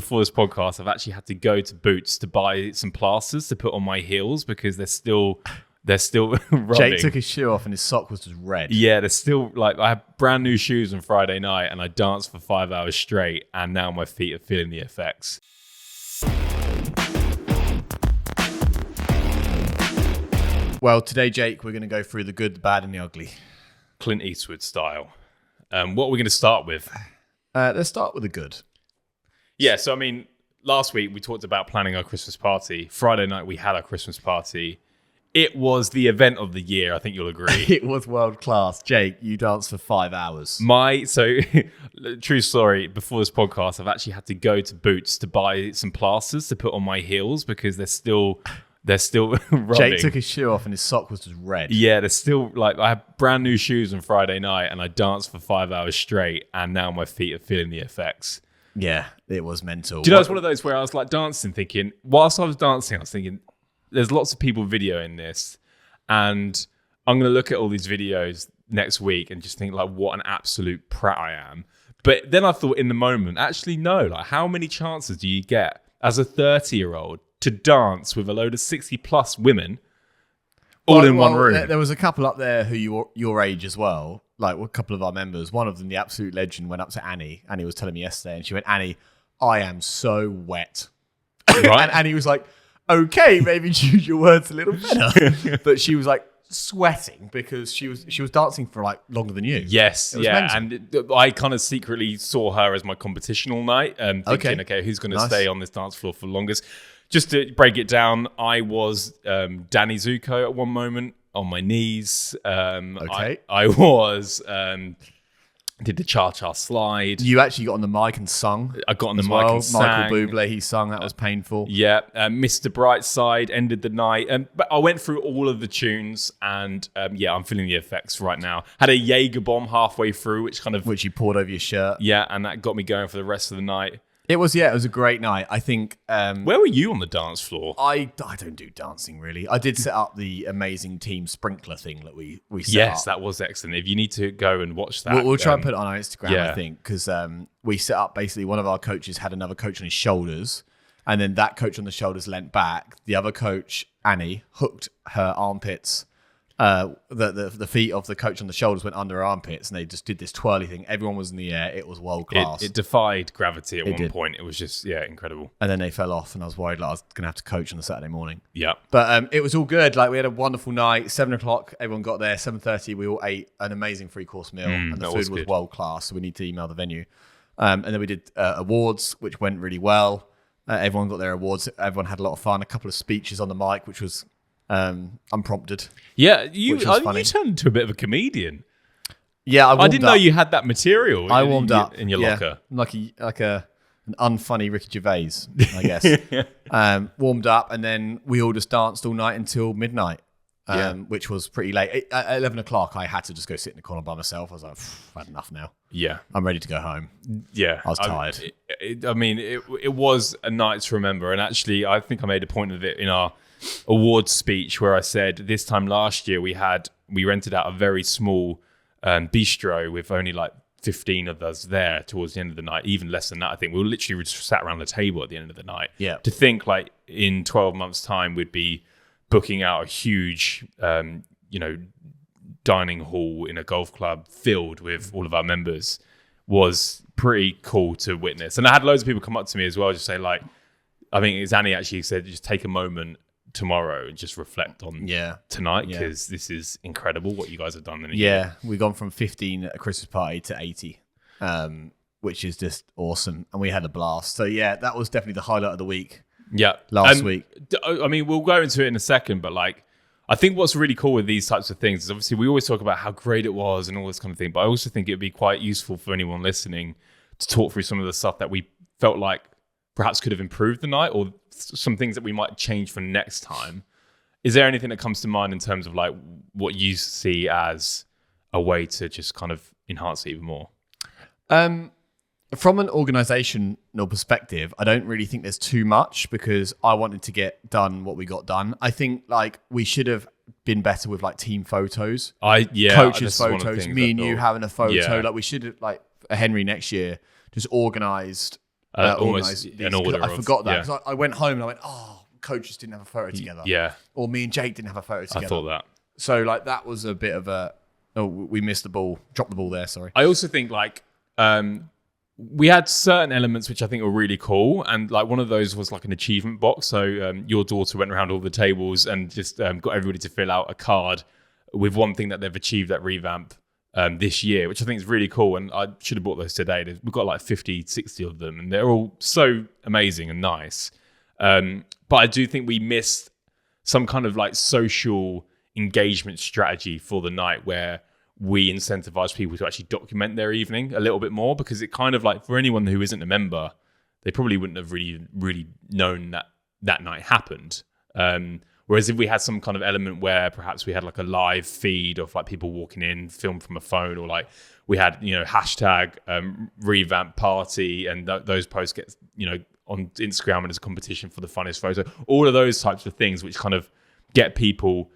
before this podcast, I've actually had to go to Boots to buy some plasters to put on my heels because they're still rubbing. Jake took his shoe off and his sock was just red. Yeah, they're still I had brand new shoes on Friday night and I danced for 5 hours straight and now my feet are feeling the effects. Well, today, Jake, we're going to go through the good, the bad, and the ugly. Clint Eastwood style. What are we going to start with? Let's start with the good. Yeah, so I mean, last week we talked about planning our Christmas party. Friday night we had our Christmas party. It was the event of the year, I think you'll agree. It was world class. Jake, you danced for 5 hours. True story, before this podcast, I've actually had to go to Boots to buy some plasters to put on my heels because they're still rubbing. Jake took his shoe off and his sock was just red. Yeah, they're still I had brand new shoes on Friday night and I danced for 5 hours straight and now my feet are feeling the effects. Yeah, it was mental. Do you know, it's one of those where I was like dancing thinking, whilst I was dancing, I was thinking, there's lots of people videoing this and I'm going to look at all these videos next week and just think like what an absolute prat I am. But then I thought in the moment, actually no, like how many chances do you get as a 30-year-old to dance with a load of 60 plus women all in one room? There was a couple up there who your age as well, like a couple of our members. One of them, the absolute legend, went up to Annie. Annie was telling me yesterday and she went, Annie, I am so wet. Right. And Annie was like, okay, maybe choose your words a little better. But she was like sweating because she was dancing for like longer than you. Yes, yeah. And I kind of secretly saw her as my competition all night, thinking, okay, who's going to stay on this dance floor for longest? Just to break it down, I was Danny Zuko at one moment on my knees. Okay. I was did the cha-cha slide. You actually got on the mic and sung. I got on the mic and sang. Michael Bublé, he sung. That was painful. Yeah. Mr. Brightside ended the night. But I went through all of the tunes and I'm feeling the effects right now. Had a Jaeger bomb halfway through, which you poured over your shirt. Yeah, and that got me going for the rest of the night. It was a great night. I think. Where were you on the dance floor? I don't do dancing really. I did set up the amazing team sprinkler thing that we set up. Yes, that was excellent. If you need to go and watch that, we'll try and put it on our Instagram. Yeah. I think because we set up basically one of our coaches had another coach on his shoulders, and then that coach on the shoulders leant back. The other coach, Annie, hooked her armpits. The feet of the coach on the shoulders went under her armpits and they just did this twirly thing. Everyone was in the air. It was world class. It defied gravity at one point. It was just, incredible. And then they fell off and I was worried I was going to have to coach on a Saturday morning. Yeah. But it was all good. Like we had a wonderful night. 7 o'clock, everyone got there. 7:30, we all ate an amazing 3-course meal and the food was world class. So we need to email the venue. And then we did awards, which went really well. Everyone got their awards. Everyone had a lot of fun. A couple of speeches on the mic, which was unprompted. Yeah, you turned into a bit of a comedian. Yeah, I didn't know you had that material. I warmed up in your locker, like an unfunny Ricky Gervais, I guess. Warmed up, and then we all just danced all night until midnight, which was pretty late. At 11 o'clock, I had to just go sit in the corner by myself. I was like, I've had enough now. Yeah, I'm ready to go home. Yeah, I was tired. It was a night to remember, and actually, I think I made a point of it in our awards speech where I said this time last year we rented out a very small bistro with only like 15 of us there towards the end of the night, even less than that. I think we were literally just sat around the table at the end of the night. Yeah. To think like in 12 months time we'd be booking out a huge dining hall in a golf club filled with all of our members was pretty cool to witness. And I had loads of people come up to me as well, just say like, I think Zanny actually said, just take a moment tomorrow and just reflect on tonight because this is incredible what you guys have done in a year. We've gone from 15 at a Christmas party to 80, which is just awesome. And we had a blast. So that was definitely the highlight of the week. Yeah. Last week. I mean, we'll go into it in a second, but like, I think what's really cool with these types of things is obviously we always talk about how great it was and all this kind of thing, but I also think it'd be quite useful for anyone listening to talk through some of the stuff that we felt like perhaps could have improved the night or some things that we might change for next time. Is there anything that comes to mind in terms of like what you see as a way to just kind of enhance it even more? From an organizational perspective, I don't really think there's too much because I wanted to get done what we got done. I think like we should have been better with like team photos, coaches photos, me and you having a photo. Like we should have like Henry next year just organized Almost an order. I forgot that because I went home and I went, oh, coaches didn't have a photo together. Yeah. Or me and Jake didn't have a photo together. I thought that. So like that was a bit of a, we missed the ball, dropped the ball there, sorry. I also think like we had certain elements which I think were really cool. And like one of those was like an achievement box. So your daughter went around all the tables and just got everybody to fill out a card with one thing that they've achieved at Revamp this year, which I think is really cool. And I should have bought those today. We've got like 50, 60 of them and they're all so amazing and nice. But I do think we missed some kind of like social engagement strategy for the night where we incentivize people to actually document their evening a little bit more, because it kind of like, for anyone who isn't a member, they probably wouldn't have really known that night happened. Whereas if we had some kind of element where perhaps we had like a live feed of like people walking in, filmed from a phone, or like we had, hashtag revamp party, and those posts get, on Instagram and there's a competition for the funniest photo, all of those types of things which kind of get people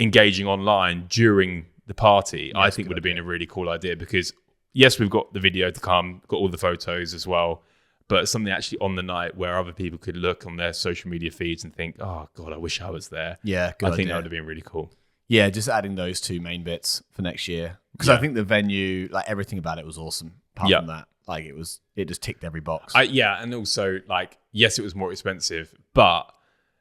engaging online during the party, I think would have been a really cool idea, because yes, we've got the video to come, got all the photos as well, but something actually on the night where other people could look on their social media feeds and think, oh God, I wish I was there. Yeah, good I think idea. That would have been really cool. Yeah, just adding those two main bits for next year. Because I think the venue, like everything about it was awesome. Apart from that, like it just ticked every box. And also like, yes, it was more expensive, but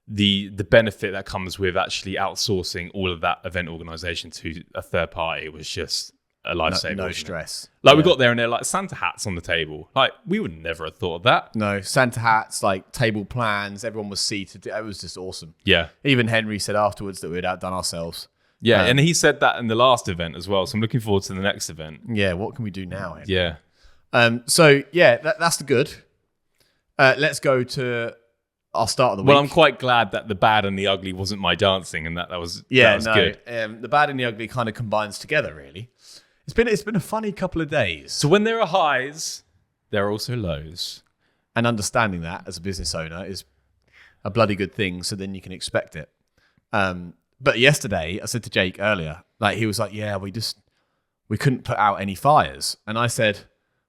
the benefit that comes with actually outsourcing all of that event organization to a third party was just a lifesaver. No stress. Like we got there and they're like Santa hats on the table. Like we would never have thought of that. No, Santa hats, like table plans, everyone was seated. It was just awesome. Yeah. Even Henry said afterwards that we'd outdone ourselves. Yeah, and he said that in the last event as well. So I'm looking forward to the next event. Yeah, what can we do now, Henry? Yeah. So yeah, that's the good. Let's go to our start of the week. Well, I'm quite glad that the bad and the ugly wasn't my dancing, and that was good. The bad and the ugly kind of combines together, really. It's been a funny couple of days. So when there are highs, there are also lows. And understanding that as a business owner is a bloody good thing, so then you can expect it. But yesterday, I said to Jake earlier, like he was like, yeah, we couldn't put out any fires. And I said,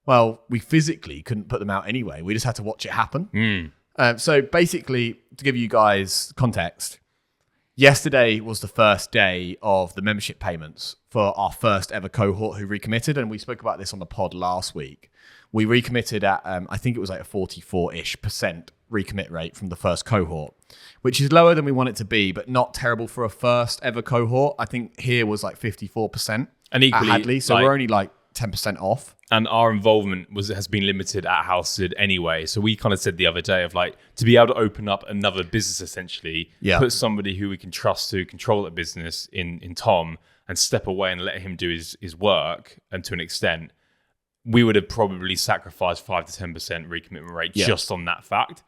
well, we physically couldn't put them out anyway. We just had to watch it happen. So basically, to give you guys context, yesterday was the first day of the membership payments for our first ever cohort who recommitted. And we spoke about this on the pod last week. We recommitted at, I think it was like a 44-ish% recommit rate from the first cohort, which is lower than we want it to be, but not terrible for a first ever cohort. I think here was like 54%. And equally, at Hadley, so we're only like 10% off. And our involvement has been limited at Housewood anyway. So we kind of said the other day of like, to be able to open up another business essentially, put somebody who we can trust to control that business in Tom, and step away and let him do his work, and to an extent, we would have probably sacrificed 5 to 10% recommitment rate just on that fact.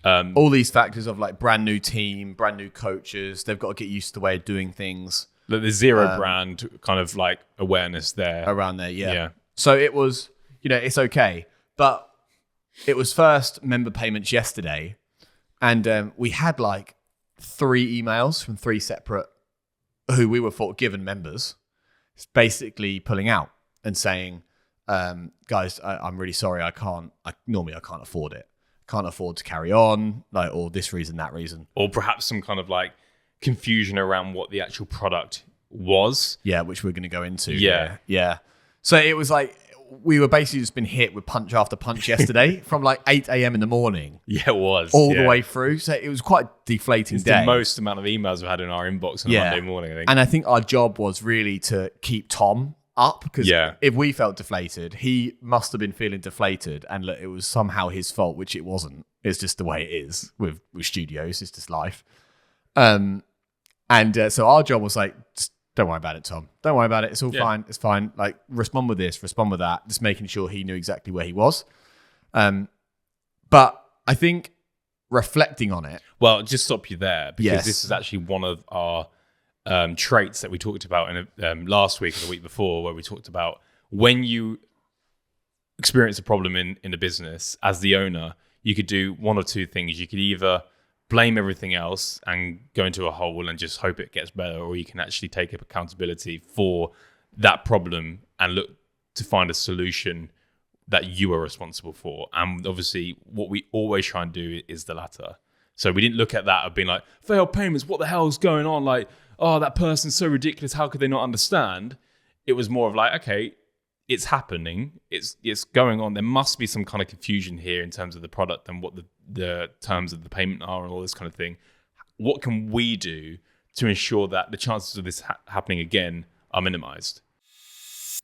All these factors of like brand new team, brand new coaches, they've got to get used to the way of doing things. The zero brand kind of like awareness there. Around there, yeah. So it was, it's okay. But it was first member payments yesterday. And we had like 3 emails from 3 separate who we were given members, basically pulling out and saying, guys, I'm really sorry. Normally I can't afford it. Can't afford to carry on, like, or this reason, that reason. Or perhaps some kind of like confusion around what the actual product was. Yeah, which we're going to go into. Yeah. So it was like, we were basically just been hit with punch after punch yesterday from like 8 a.m. in the morning. Yeah, it was. All the way through. So it was quite a deflating day. It's the most amount of emails we've had in our inbox on a Monday morning, I think. And I think our job was really to keep Tom up, because if we felt deflated, he must have been feeling deflated, and look, it was somehow his fault, which it wasn't. It's just the way it is with studios. It's just life. So our job was like, just don't worry about it, Tom. Don't worry about it. It's all fine. It's fine. Like, respond with this, respond with that. Just making sure he knew exactly where he was. But I think reflecting on it. Well, just stop you there, because this is actually one of our traits that we talked about in last week or the week before, where we talked about when you experience a problem in a business as the owner, you could do one or two things. You could either blame everything else and go into a hole and just hope it gets better, or you can actually take up accountability for that problem and look to find a solution that you are responsible for. And obviously what we always try and do is the latter. So we didn't look at that of being like, failed payments, what the hell's going on? Like, oh, that person's so ridiculous, how could they not understand? It was more of like, okay, it's happening, it's going on. There must be some kind of confusion here in terms of the product and what the terms of the payment are and all this kind of thing. What can we do to ensure that the chances of this happening again are minimized?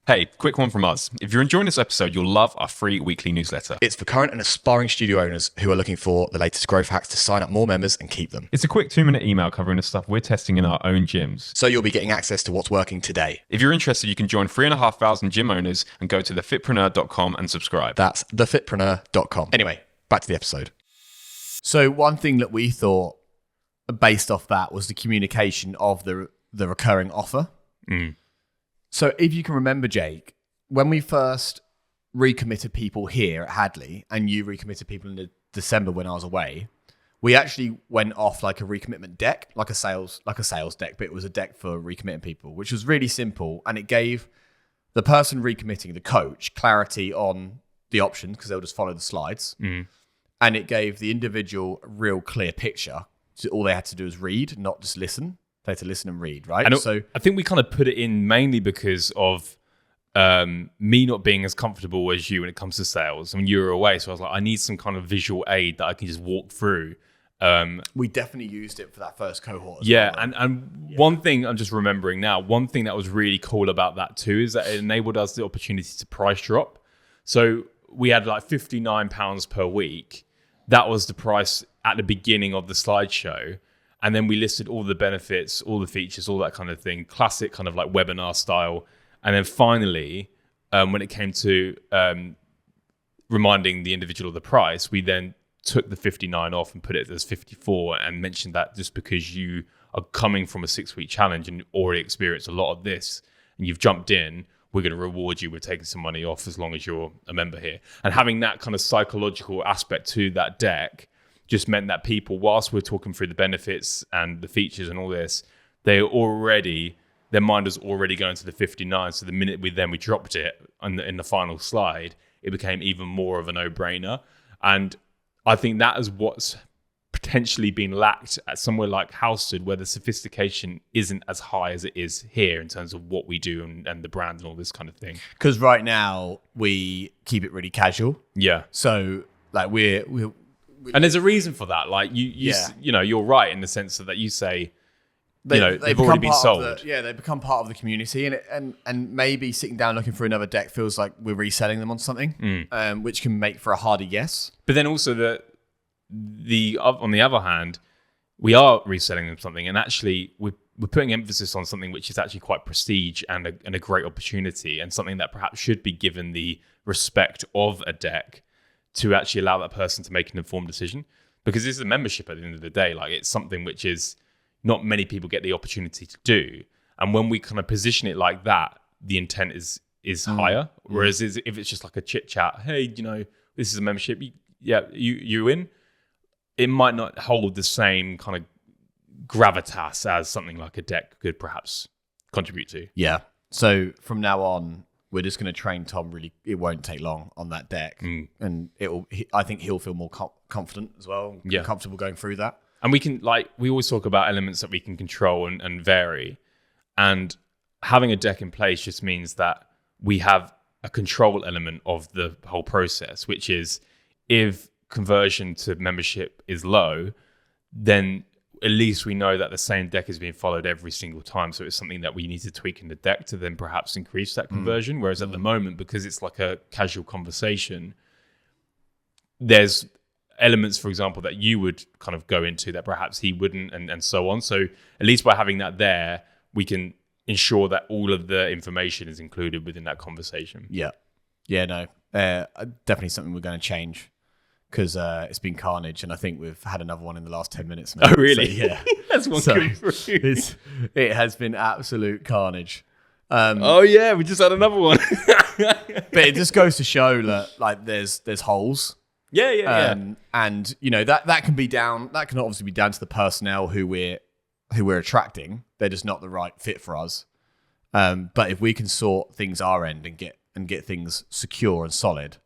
Hey, quick one from us. If you're enjoying this episode, you'll love our free weekly newsletter. It's for current and aspiring studio owners who are looking for the latest growth hacks to sign up more members and keep them. It's a quick 2-minute email covering the stuff we're testing in our own gyms. So you'll be getting access to what's working today. If you're interested, you can join 3,500 gym owners and go to thefitpreneur.com and subscribe. That's thefitpreneur.com. Anyway, back to the episode. So one thing that we thought based off that was the communication of the recurring offer. So if you can remember, Jake, when we first recommitted people here at Hadley and you recommitted people in December when I was away, we actually went off like a recommitment deck, like a sales deck, but it was a deck for recommitting people, which was really simple. And it gave the person recommitting, the coach, clarity on the options because they'll just follow the slides. And it gave the individual a real clear picture. So all they had to do was read, not just listen. They had to listen and read, right? And so I think we kind of put it in mainly because of me not being as comfortable as you when it comes to sales. When you were away, so I was like, I need some kind of visual aid that I can just walk through. We definitely used it for that first cohort. Yeah, and one thing I'm just remembering now, one thing that was really cool about that too is that it enabled us the opportunity to price drop. So we had like £59 per week. That was the price at the beginning of the slideshow. And then we listed all the benefits, all the features, all that kind of thing, classic kind of like webinar style. And then finally, when it came to reminding the individual of the price, we then took the 59 off and put it as 54 and mentioned that just because you are coming from a 6-week challenge and already experienced a lot of this and you've jumped in, we're going to reward you with taking some money off as long as you're a member here. And having that kind of psychological aspect to that deck just meant that people, whilst we're talking through the benefits and the features and all this, their mind was already going to the 59. So the minute we dropped it in the final slide, it became even more of a no-brainer. And I think that is what's potentially been lacked at somewhere like Halstead, where the sophistication isn't as high as it is here in terms of what we do and the brand and all this kind of thing. Because right now we keep it really casual. Yeah. So like we're and there's a reason for that. Like you know, you're right in the sense that you say, they've already been sold. They become part of the community, and maybe sitting down looking for another deck feels like we're reselling them on something, which can make for a harder yes. But then also on the other hand, we are reselling them something, and actually we're putting emphasis on something which is actually quite prestige and a great opportunity, and something that perhaps should be given the respect of a deck to actually allow that person to make an informed decision. Because this is a membership at the end of the day. Like, it's something which is not many people get the opportunity to do. And when we kind of position it like that, the intent is higher. Whereas if it's just like a chit chat, hey, this is a membership. You in? It might not hold the same kind of gravitas as something like a deck could perhaps contribute to. Yeah. So from now on, we're just going to train Tom. Really, it won't take long on that deck, and I think he'll feel more confident as well. Comfortable going through that. And we always talk about elements that we can control and vary, and having a deck in place just means that we have a control element of the whole process, which is if conversion to membership is low, then at least we know that the same deck is being followed every single time. So it's something that we need to tweak in the deck to then perhaps increase that conversion. Whereas at the moment, because it's like a casual conversation, there's elements, for example, that you would kind of go into that perhaps he wouldn't, and so on. So at least by having that there, we can ensure that all of the information is included within that conversation. Yeah. Yeah, no. Definitely something we're going to change. Because it's been carnage, and I think we've had another one in the last 10 minutes. Oh, really? So, yeah. That's one good for you. It has been absolute carnage. We just had another one. But it just goes to show that like there's holes. Yeah. And that can be down. That can obviously be down to the personnel who we're attracting. They're just not the right fit for us. But if we can sort things our end and get things secure and solid,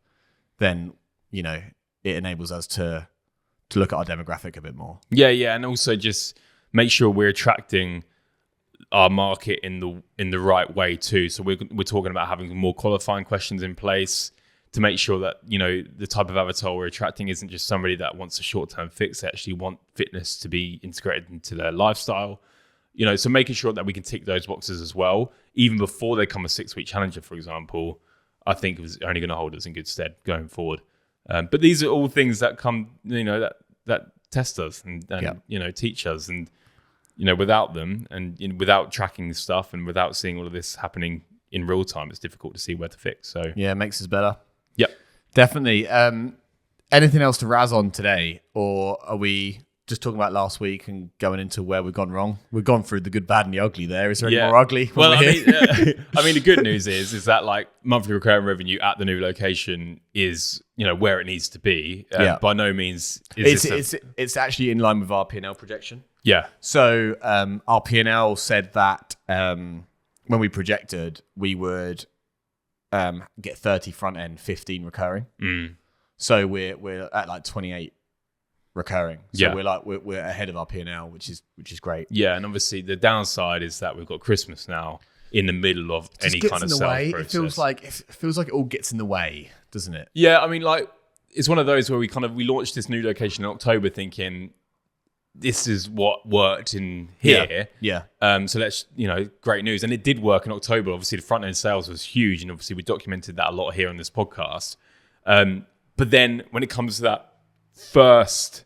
then, it enables us to look at our demographic a bit more. Yeah. And also just make sure we're attracting our market in the right way too. So we're talking about having more qualifying questions in place to make sure that, the type of avatar we're attracting isn't just somebody that wants a short-term fix. They actually want fitness to be integrated into their lifestyle. So making sure that we can tick those boxes as well, even before they become a 6-week challenger, for example, I think it was only going to hold us in good stead going forward. But these are all things that come, that test us and teach us. And, without them and without tracking stuff and without seeing all of this happening in real time, it's difficult to see where to fix. So yeah, it makes us better. Yep. Definitely. Anything else to razz on today? Or are we just talking about last week and going into where we've gone wrong? We've gone through the good, bad, and the ugly there. Is there any more ugly? Well, I mean, the good news is that like monthly recurring revenue at the new location is, where it needs to be. By no means is it's actually in line with our P&L projection. Yeah. So our P&L said that when we projected, we would get 30 front end, 15 recurring. So we're at like 28 recurring. So we're ahead of our P&L, which is great. Yeah, and obviously the downside is that we've got Christmas now in the middle of any kind of sales process. It feels like it all gets in the way, doesn't it? Yeah, I mean, like it's one of those where we launched this new location in October, thinking this is what worked in here. Yeah. So let's, great news, and it did work in October. Obviously, the front end sales was huge, and obviously we documented that a lot here on this podcast. But then when it comes to that first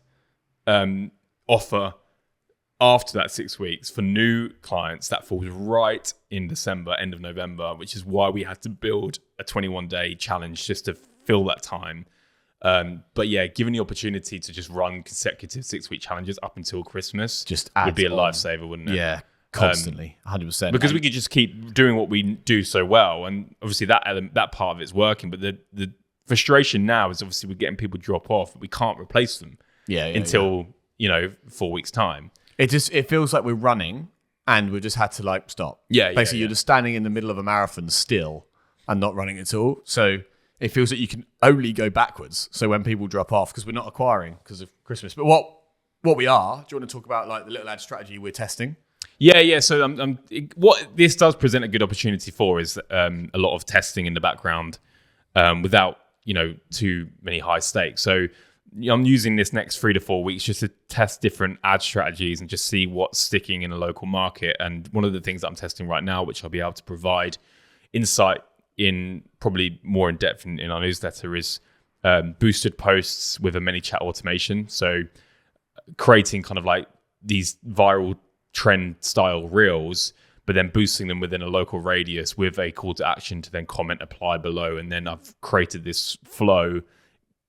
offer after that 6 weeks for new clients, that falls right in December, end of November, which is why we had to build a 21-day challenge just to fill that time. But yeah, given the opportunity to just run consecutive 6-week challenges up until Christmas just would be a lifesaver, wouldn't it? Yeah, constantly, 100%. Because we could just keep doing what we do so well, and obviously that part of it's working. But the frustration now is obviously we're getting people drop off, but we can't replace them until 4 weeks time. It feels like we're running and we just had to stop. Basically, you're just standing in the middle of a marathon still and not running at all. So it feels like you can only go backwards. So when people drop off, because we're not acquiring because of Christmas, but what we are, do you want to talk about the little ad strategy we're testing? Yeah. So what this does present a good opportunity for is a lot of testing in the background without too many high stakes. So I'm using this next 3 to 4 weeks just to test different ad strategies and just see what's sticking in a local market. And one of the things that I'm testing right now, which I'll be able to provide insight in probably more in depth in our newsletter, is boosted posts with a ManyChat automation. So creating kind of like these viral trend style reels, but then boosting them within a local radius with a call to action to then comment, apply below. And then I've created this flow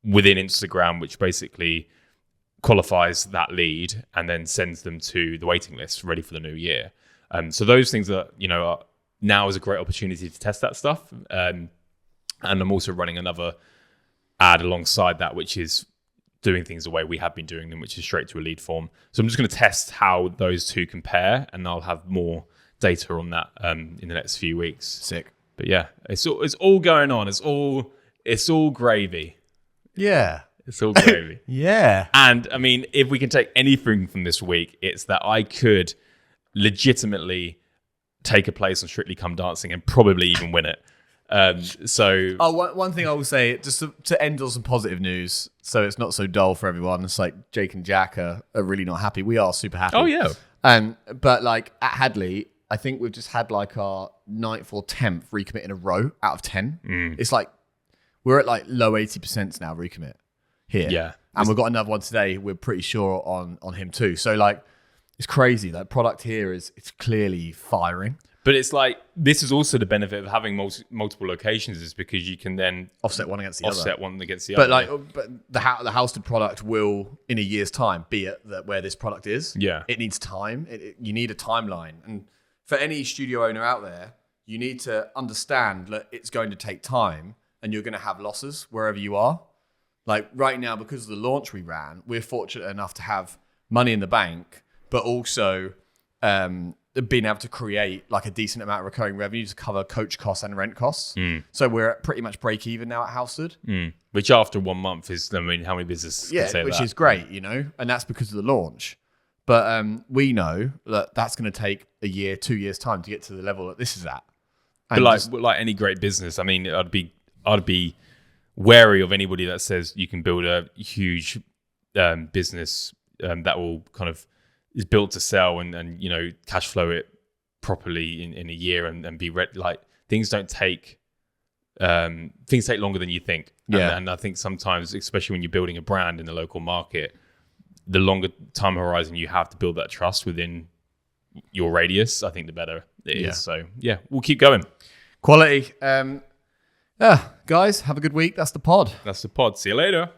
within Instagram, which basically qualifies that lead and then sends them to the waiting list ready for the new year. So those things are now is a great opportunity to test that stuff. And I'm also running another ad alongside that, which is doing things the way we have been doing them, which is straight to a lead form. So I'm just going to test how those two compare, and I'll have more data on that in the next few weeks. Sick. But yeah, it's all going on. It's all gravy. Yeah. It's all gravy. Yeah. And I mean, if we can take anything from this week, it's that I could legitimately take a place on Strictly Come Dancing and probably even win it. One thing I will say, just to end on some positive news, so it's not so dull for everyone. It's like Jake and Jack are really not happy. We are super happy. Oh yeah. But at Hadley, I think we've just had our 9th or 10th recommit in a row out of 10. It's we're at low 80% now recommit here. Yeah. And we've got another one today. We're pretty sure on him too. So it's crazy. That product here it's clearly firing. But it's this is also the benefit of having multiple locations, is because you can then offset one against the other. But the housed product will, in a year's time, be at where this product is. Yeah. It needs time. You need a timeline. And for any studio owner out there, you need to understand that it's going to take time and you're going to have losses wherever you are. Right now, because of the launch we ran, we're fortunate enough to have money in the bank, but also being able to create like a decent amount of recurring revenue to cover coach costs and rent costs. So we're at pretty much break even now at Halstead. Which after 1 month is, I mean, how many businesses can say which that? is great, you know, and that's because of the launch. But we know that that's going to take a year, 2 years time to get to the level that this is at. And But like any great business, I mean, I'd be wary of anybody that says you can build a huge business that will kind of is built to sell and you know, cash flow it properly in a year and be ready. Like things take longer than you think. And I think sometimes, especially when you're building a brand in the local market, the longer time horizon you have to build that trust within your radius, I think the better it is. So yeah, we'll keep going. Quality. Guys, have a good week. That's the pod. See you later.